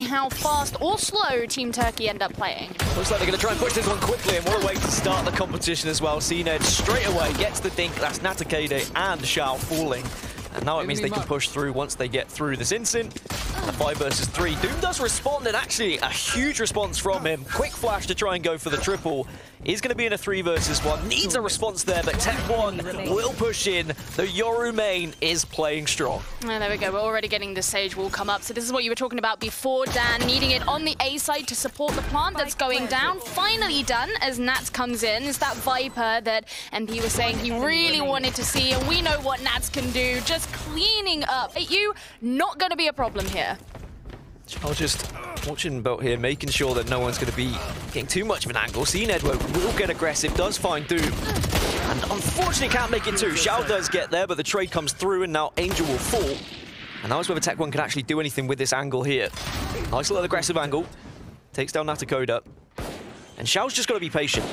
how fast or slow Team Turkey end up playing. Looks like they're going to try and push this one quickly, and what a way to start the competition as well. cNed straight away gets the dink. That's Natakodo and Shao falling. And now it means they can push through once they get through this instant. A 5 versus 3. Doom does respond, and actually a huge response from him. Quick flash to try and go for the triple. He's going to be in a 3 versus 1. Needs a response there, but tecoNe will push in. The Yoru main is playing strong. And there we go. We're already getting the Sage Wall come up. So this is what you were talking about before, Dan. Needing it on the A side to support the plant that's going down. Finally done as Nats comes in. It's that Viper that MP was saying he really wanted to see. And we know what Nats can do. Just cleaning up. You not going to be a problem here. I'll just watching about here, making sure that no one's going to be getting too much of an angle. cNed will get aggressive, does find Doom, and unfortunately can't make it too. Shao does get there, but the trade comes through, and now Angel will fall. And that was whether tecoNe can actually do anything with this angle here. Nice little aggressive angle. Takes down Natakodo. And Shao's just got to be patient.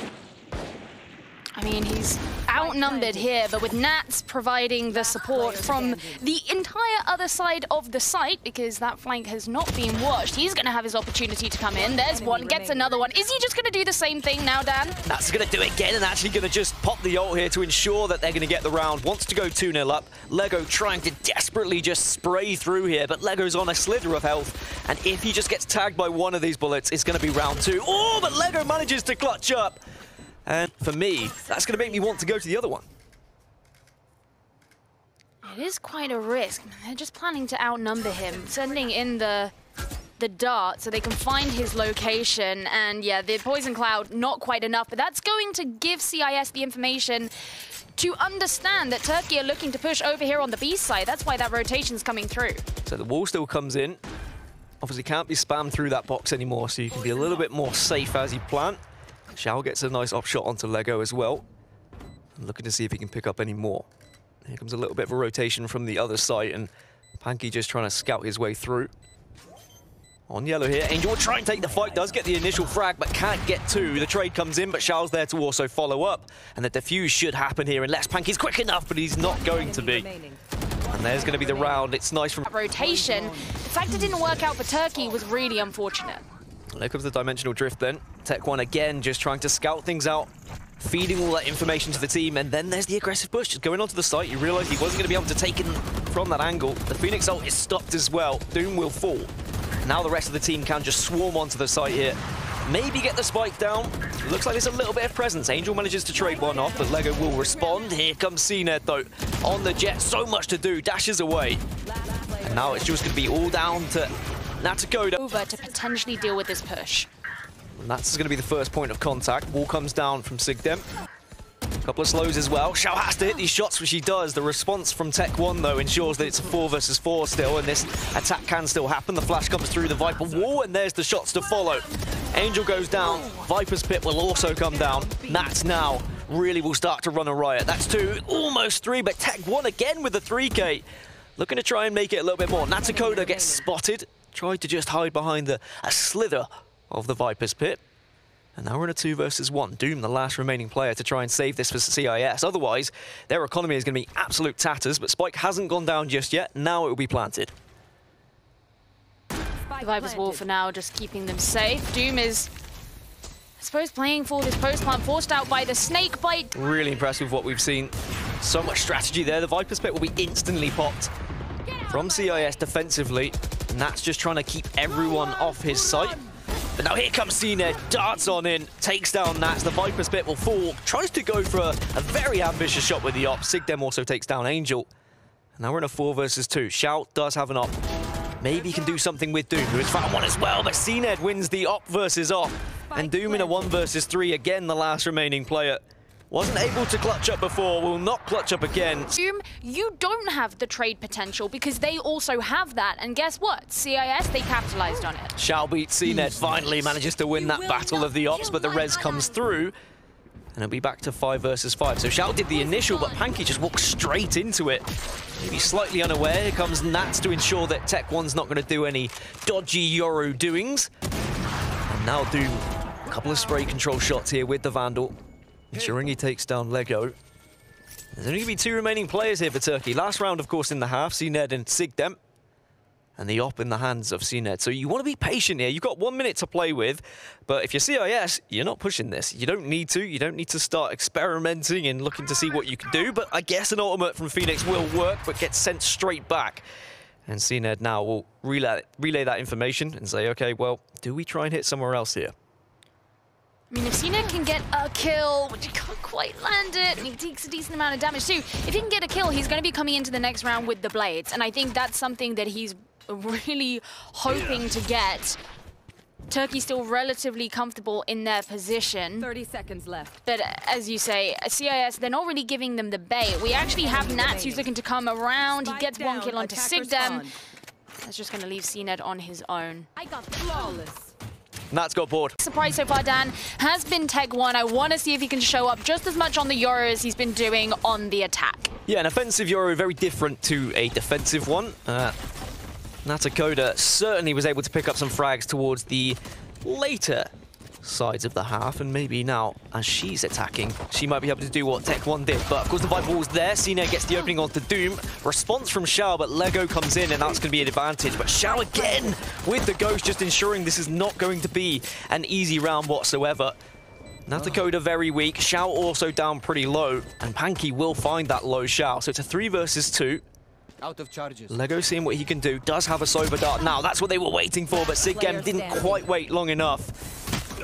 I mean, he's outnumbered here, but with Nats providing the support from the entire other side of the site, because that flank has not been watched, he's going to have his opportunity to come in. There's one, gets another one. Is he just going to do the same thing now, Dan? Nats going to do it again, and actually going to just pop the ult here to ensure that they're going to get the round. Wants to go 2-0 up. Legoo trying to desperately just spray through here, but Legoo's on a slither of health, and if he just gets tagged by one of these bullets, it's going to be round 2. Oh, but Legoo manages to clutch up. And for me, that's going to make me want to go to the other one. It is quite a risk. They're just planning to outnumber him, sending in the dart so they can find his location. And yeah, the poison cloud, not quite enough, but that's going to give CIS the information to understand that Turkey are looking to push over here on the B side. That's why that rotation's coming through. So the wall still comes in. Obviously can't be spammed through that box anymore, so you can be a little bit more safe as you plant. Shao gets a nice off shot onto Legoo as well. I'm looking to see if he can pick up any more. Here comes a little bit of a rotation from the other side, and Panky just trying to scout his way through. On yellow here, Angel will try and take the fight, does get the initial frag, but can't get to. The trade comes in, but Shao's there to also follow up. And the defuse should happen here unless Panky's quick enough, but he's not going to be. And there's going to be the round. It's nice from... rotation. The fact it didn't work out for Turkey was really unfortunate. There comes the dimensional drift then. tecoNe again just trying to scout things out, feeding all that information to the team, and then there's the aggressive push. Just going onto the site, you realise he wasn't going to be able to take it from that angle. The Phoenix ult is stopped as well. Doom will fall. Now the rest of the team can just swarm onto the site here. Maybe get the spike down. Looks like there's a little bit of presence. Angel manages to trade one off, but Legoo will respond. Here comes cNed though. On the jet, so much to do. Dashes away. And now it's just going to be all down to Natakodo. Over to potentially deal with this push. And that's going to be the first point of contact. Wall comes down from cigdemT. A couple of slows as well. Shao has to hit these shots, which he does. The response from tecoNe, though, ensures that it's a 4 versus 4 still, and this attack can still happen. The flash comes through the Viper wall, and there's the shots to follow. Angel goes down. Viper's pit will also come down. Nats now really will start to run a riot. That's 2, almost 3, but tecoNe again with the 3K. Looking to try and make it a little bit more. Natakodo gets spotted. Tried to just hide behind a slither of the Viper's pit. And now we're in a 2 versus 1. Doom, the last remaining player to try and save this for CIS. Otherwise, their economy is going to be absolute tatters, but Spike hasn't gone down just yet. Now it will be planted. The Viper's wall for now, just keeping them safe. Doom is, I suppose, playing for this post plant, forced out by the snake bite. Really impressed with what we've seen. So much strategy there. The Viper's pit will be instantly popped from CIS defensively. And that's just trying to keep everyone off his site. But now here comes cNed, darts on in, takes down Nats. The Viper's pit will fall, tries to go for a very ambitious shot with the op. cigdemT also takes down Angel. And now we're in a 4 versus 2. Shao does have an op. Maybe he can do something with Doom, who has found one as well, but cNed wins the op versus op. And Doom in a 1 versus 3, again the last remaining player. Wasn't able to clutch up before, will not clutch up again. Doom, you don't have the trade potential because they also have that. And guess what? CIS, they capitalized on it. Shao beats cNed, finally manages to win that battle of the ops, but the res comes through. And it'll be back to 5 versus 5. So Shao did the initial, but Panky just walked straight into it. Maybe slightly unaware. Here comes Nats to ensure that tecoNe's not going to do any dodgy Yoru doings. And now Doom, a couple of spray control shots here with the Vandal, ensuring he takes down Legoo. There's only going to be 2 remaining players here for Turkey. Last round, of course, in the half, cNed and cigdemT. and the op in the hands of cNed. So you want to be patient here. You've got 1 minute to play with, but if you're CIS, you're not pushing this. You don't need to. You don't need to start experimenting and looking to see what you can do, but I guess an ultimate from Phoenix will work, but gets sent straight back. And cNed now will relay that information and say, okay, well, do we try and hit somewhere else here? I mean, if cNed can get a kill, but he can't quite land it, and he takes a decent amount of damage too. If he can get a kill, he's going to be coming into the next round with the blades, and I think that's something that he's really hoping to get. Turkey's still relatively comfortable in their position. 30 seconds left. But as you say, CIS, they're not really giving them the bait. We actually have Nats who's looking to come around. He gets one kill onto cigdemT. That's just going to leave cNed on his own. I got flawless. Nats got bored. Surprise so far, Dan, has been tecoNe. I want to see if he can show up just as much on the Yoru as he's been doing on the attack. Yeah, an offensive Yoru, very different to a defensive one. Natakodo certainly was able to pick up some frags towards the later sides of the half, and maybe now, as she's attacking, she might be able to do what tecoNe did. But of course, the Viper Wall's there. cNed gets the opening onto Doom. Response from Shao, but Legoo comes in, and that's going to be an advantage. But Shao again with the Ghost, just ensuring this is not going to be an easy round whatsoever. Natakodo very weak. Shao also down pretty low, and Panky will find that low Shao. So it's a 3 versus 2. Out of charges. Legoo seeing what he can do, does have a sober dart now. That's what they were waiting for, but cigdemT didn't quite wait long enough.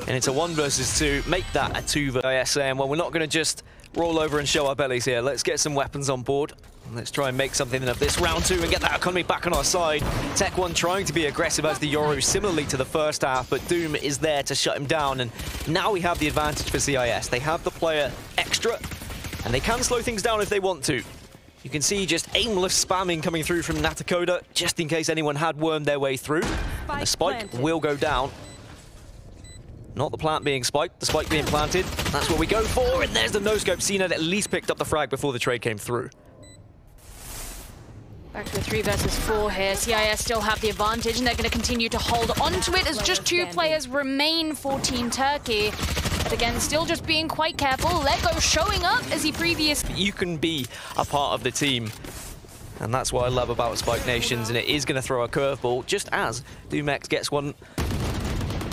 And it's a 1 versus 2. Make that a 2 versus saying, well, we're not going to just roll over and show our bellies here. Let's get some weapons on board. Let's try and make something of this round 2 and get that economy back on our side. tecoNe trying to be aggressive as the Yoru, similarly to the first half, but Doom is there to shut him down. And now we have the advantage for CIS. They have the player extra, and they can slow things down if they want to. You can see just aimless spamming coming through from Natakodo, just in case anyone had wormed their way through. And the spike will go down. Not the plant being spiked, the spike being planted. That's what we go for, and there's the no-scope. cNed at least picked up the frag before the trade came through. Back to the 3 versus 4 here. CIS still have the advantage, and they're going to continue to hold on to it as just 2 players remain for Team Turkey. But again, still just being quite careful. Legoo showing up as he previously... You can be a part of the team, and that's what I love about Spike Nations, and it is going to throw a curveball, just as DoomX gets one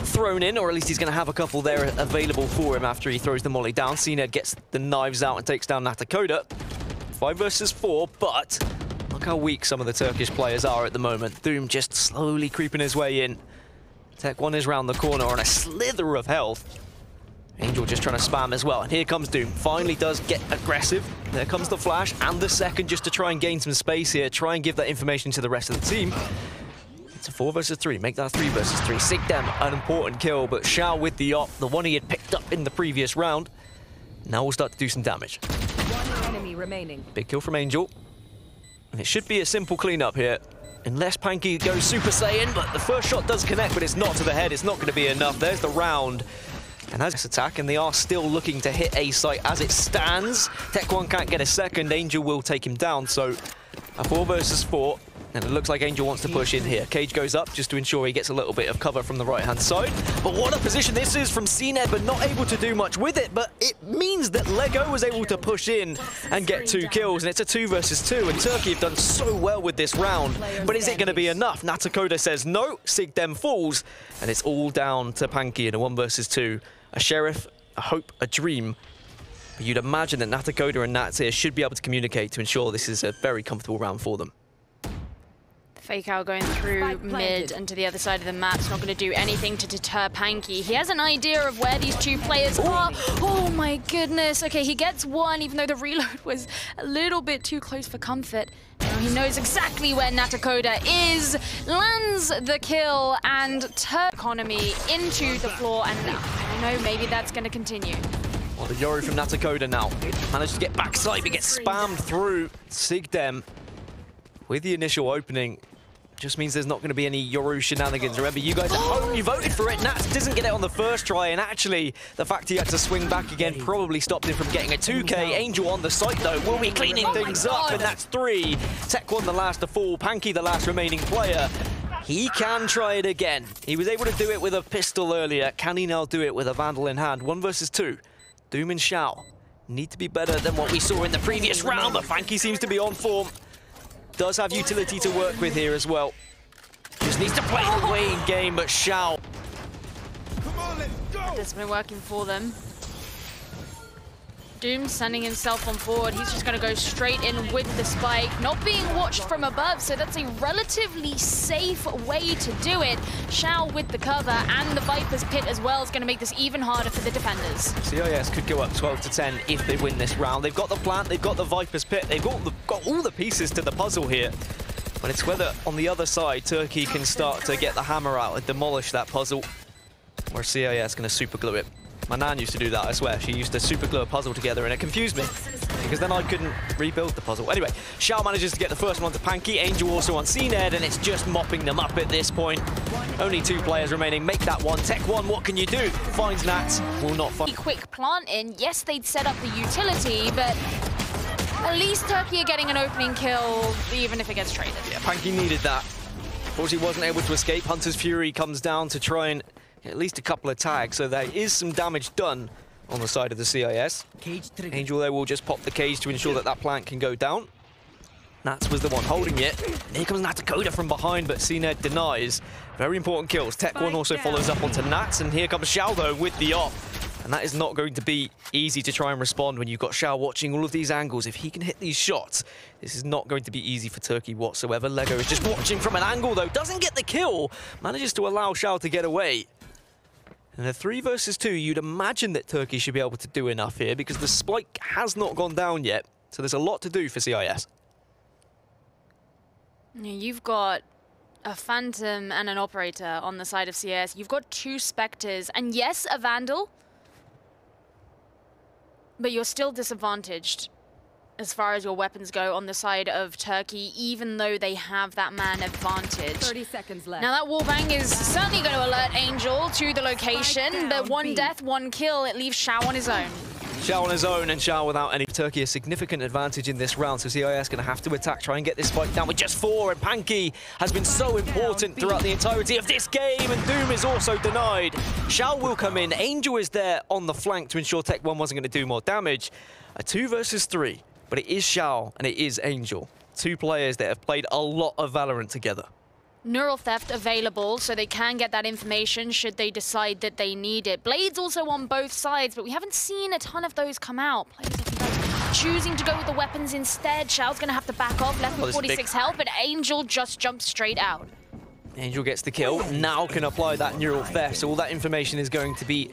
thrown in, or at least he's going to have a couple there available for him after he throws the molly down. cNed gets the knives out and takes down Natakodo. 5 versus 4, but look how weak some of the Turkish players are at the moment. Doom just slowly creeping his way in. tecoNe is round the corner on a slither of health. Angel just trying to spam as well, and here comes Doom. Finally does get aggressive. There comes the flash and the second just to try and gain some space here, try and give that information to the rest of the team. It's a 4 versus 3, make that a 3 versus 3. cigdemT, an important kill, but Shao with the op, the one he had picked up in the previous round. Now we'll start to do some damage. 1 enemy remaining. Big kill from Angel. And it should be a simple cleanup here. Unless Panky goes Super Saiyan, but the first shot does connect, but it's not to the head, it's not going to be enough. There's the round. And as this attack, and they are still looking to hit A site as it stands. tecoNe can't get a second, Angel will take him down, so a 4 versus 4. And it looks like Angel wants to push in here. Cage goes up just to ensure he gets a little bit of cover from the right-hand side. But what a position this is from cNed, but not able to do much with it. But it means that Legoo was able to push in and get 2 kills, and it's a 2 versus 2. And Turkey have done so well with this round. But is it going to be enough? Natakodo says no, cigdemT falls, and it's all down to Panky in a 1 versus 2. A sheriff, a hope, a dream. You'd imagine that Natakodo and Nats here should be able to communicate to ensure this is a very comfortable round for them. Fake out going through mid and to the other side of the map. It's not going to do anything to deter Panky. He has an idea of where these 2 players are. Oh my goodness. Okay, he gets 1, even though the reload was a little bit too close for comfort. Now he knows exactly where Natakodo is, lands the kill, and turns the economy into the floor. And I don't know, maybe that's going to continue. Well, the Yoru from Natakodo now managed to get backside, but gets spammed through. cigdemT with the initial opening. Just means there's not going to be any Yoru shenanigans. Remember, you guys at home, you voted for it. Nats doesn't get it on the first try, and actually, the fact he had to swing back again probably stopped him from getting a 2K. Angel on the site, though, will be cleaning things up, and that's 3. tecoNe the last to fall, Panky the last remaining player. He can try it again. He was able to do it with a pistol earlier. Can he now do it with a Vandal in hand? 1 versus 2. Doom and Shao need to be better than what we saw in the previous round, but Panky seems to be on form. Does have utility to work with here as well. Just needs to play the waiting game, but Shao. That's been working for them. Doom sending himself on forward. He's just going to go straight in with the spike, not being watched from above, so that's a relatively safe way to do it. Shao with the cover and the Viper's Pit as well is going to make this even harder for the defenders. CIS could go up 12-10 if they win this round. They've got the plant, they've got the Viper's Pit, they've got all the pieces to the puzzle here. But it's whether on the other side Turkey can start to get the hammer out and demolish that puzzle, or CIS going to super glue it. My nan used to do that, I swear. She used to super glue a puzzle together and it confused me because then I couldn't rebuild the puzzle. Anyway, Shao manages to get the first one to Panky, Angel also on cNed, and it's just mopping them up at this point. Only 2 players remaining, make that one. tecoNe, what can you do? Finds Nat, will not find. Quick plant in, yes they'd set up the utility, but at least Turkey are getting an opening kill, even if it gets traded. Yeah, Panky needed that. Of course he wasn't able to escape. Hunter's Fury comes down to try and at least a couple of tags, so there is some damage done on the side of the CIS. Angel there will just pop the cage to ensure that that plant can go down. Nats was the one holding it. Here comes Natakodo from behind, but cNed denies. Very important kills. tecoNe also follows up onto Nats, and here comes Shao though with the op. And that is not going to be easy to try and respond when you've got Shao watching all of these angles. If he can hit these shots, this is not going to be easy for Turkey whatsoever. Legoo is just watching from an angle though, doesn't get the kill, manages to allow Shao to get away. In a 3 versus 2, you'd imagine that Turkey should be able to do enough here because the spike has not gone down yet. So there's a lot to do for CIS. You've got a Phantom and an Operator on the side of CIS. You've got 2 Spectres and yes, a Vandal. But you're still disadvantaged as far as your weapons go on the side of Turkey, even though they have that man advantage. 30 seconds left. Now that wallbang is certainly going to alert Angel to the location, but 1 death, 1 kill, it leaves Shao on his own. Shao on his own, and Shao without any. Turkey a significant advantage in this round, so CIS going to have to attack, try and get this spike down with just 4, and Panky has been so important throughout the entirety of this game, and Doom is also denied. Shao will come in, Angel is there on the flank to ensure tecoNe wasn't going to do more damage. A 2 versus 3. But it is Shao and it is Angel. 2 players that have played a lot of Valorant together. Neural Theft available, so they can get that information should they decide that they need it. Blades also on both sides, but we haven't seen a ton of those come out. Players choosing to go with the weapons instead. Shao's going to have to back off, left with 46 health, but Angel just jumps straight out. Angel gets the kill, now can apply that Neural Theft, so all that information is going to be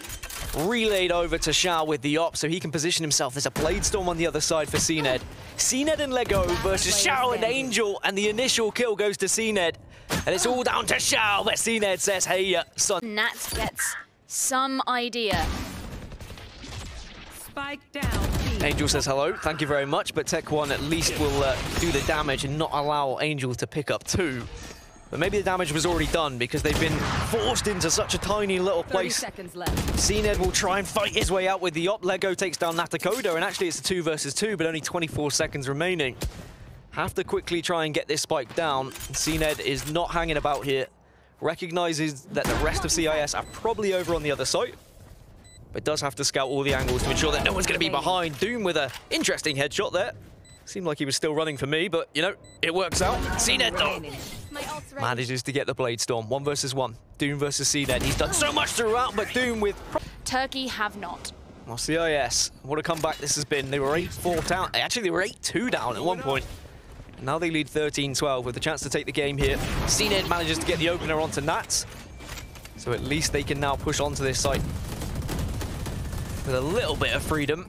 relayed over to Shao with the op, so he can position himself. There's a Blade Storm on the other side for cNed. cNed and Legoo versus Shao and Angel, and the initial kill goes to cNed. And it's all down to Shao, but cNed says, hey, son. Nats gets some idea. Spike down. Angel says hello, thank you very much, but tecoNe at least will do the damage and not allow Angel to pick up 2. But maybe the damage was already done because they've been forced into such a tiny little place. 30 seconds left. cNed will try and fight his way out with the op. Legoo takes down Natakodo, and actually it's a 2 versus 2, but only 24 seconds remaining. Have to quickly try and get this spike down. cNed is not hanging about here. Recognizes that the rest of CIS are probably over on the other side, but does have to scout all the angles to ensure that no one's going to be behind. Doom with an interesting headshot there. Seemed like he was still running for me, but, you know, it works out. cNed, though, manages to get the Blade Storm. 1 versus 1. Doom versus cNed. He's done so much throughout, but Doom with... Turkey have not. Well, CIS, what a comeback this has been. They were 8-4 down. Actually, they were 8-2 down at one point. Now they lead 13-12 with a chance to take the game here. cNed manages to get the opener onto Nats. So at least they can now push onto this site with a little bit of freedom,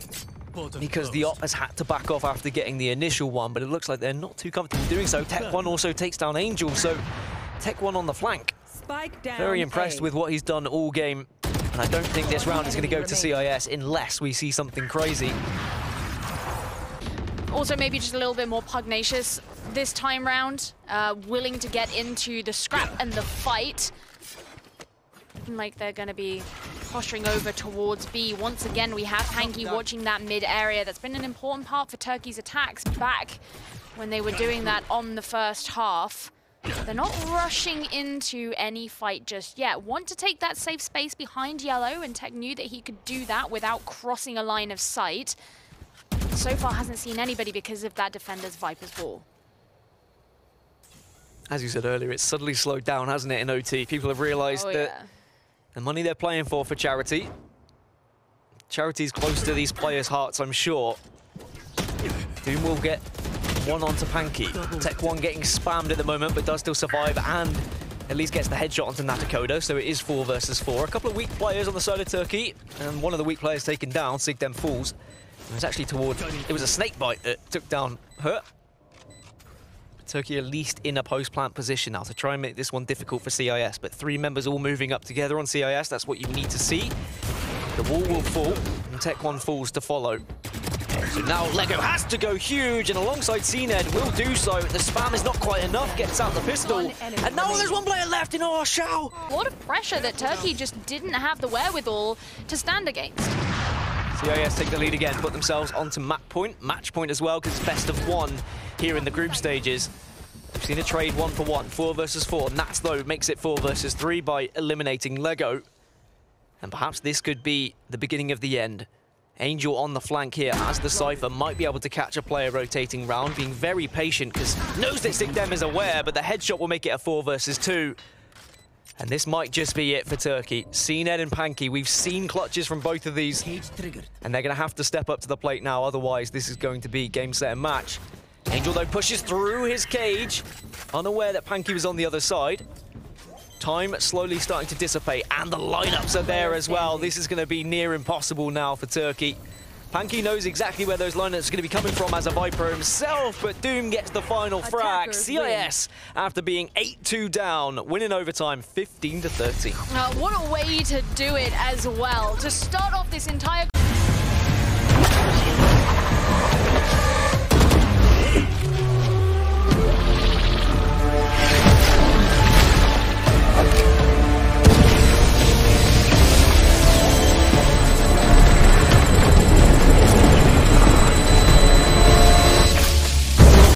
because the op has had to back off after getting the initial one, but it looks like they're not too comfortable doing so. tecoNe also takes down Angel, so tecoNe on the flank. Spike down. Very impressed with what he's done all game, and I don't think this round is going to go to CIS unless we see something crazy. Also maybe just a little bit more pugnacious this time round, willing to get into the scrap and the fight. Like they're going to be posturing over towards B. Once again, we have Panky watching that mid area. That's been an important part for Turkey's attacks back when they were doing that on the first half. They're not rushing into any fight just yet. Want to take that safe space behind Yellow, and Tech knew that he could do that without crossing a line of sight. So far hasn't seen anybody because of that defender's Viper's Wall. as you said earlier, it's suddenly slowed down, hasn't it, in OT? People have realised that the money they're playing for charity. Charity's close to these players' hearts, I'm sure. Doom will get one onto Panky. tecoNe getting spammed at the moment, but does still survive and at least gets the headshot onto Natakodo, so it is 4 versus 4. A couple of weak players on the side of Turkey, and one of the weak players taken down, cigdemT falls. It was actually toward... It was a snake bite that took down Hurt. Turkey at least in a post-plant position now to try and make this one difficult for CIS, but 3 members all moving up together on CIS, that's what you need to see. The wall will fall, and tecoNe falls to follow. So now Legoo has to go huge, and alongside cNed will do so. The spam is not quite enough, gets out the pistol, and now there's one player left in Shao. A lot of pressure that Turkey just didn't have the wherewithal to stand against. CIS take the lead again, put themselves onto match point as well, because it's best of 1 here in the group stages. We've seen a trade 1-for-1, 4 versus 4. Nats, though, makes it 4 versus 3 by eliminating Legoo. And perhaps this could be the beginning of the end. Angel on the flank here as the Cypher might be able to catch a player rotating round, being very patient because knows that cigdemT is aware, but the headshot will make it a 4 versus 2. And this might just be it for Turkey. cNed and Panky, we've seen clutches from both of these, and they're going to have to step up to the plate now, otherwise this is going to be game, set, and match. Angel, though, pushes through his cage, unaware that Panky was on the other side. Time slowly starting to dissipate, and the lineups are there as well. This is going to be near impossible now for Turkey. Panky knows exactly where those lineups are going to be coming from as a Viper himself, but Doom gets the final frag. CIS, after being 8-2 down, winning overtime 15-13. What a way to do it as well. To start off this entire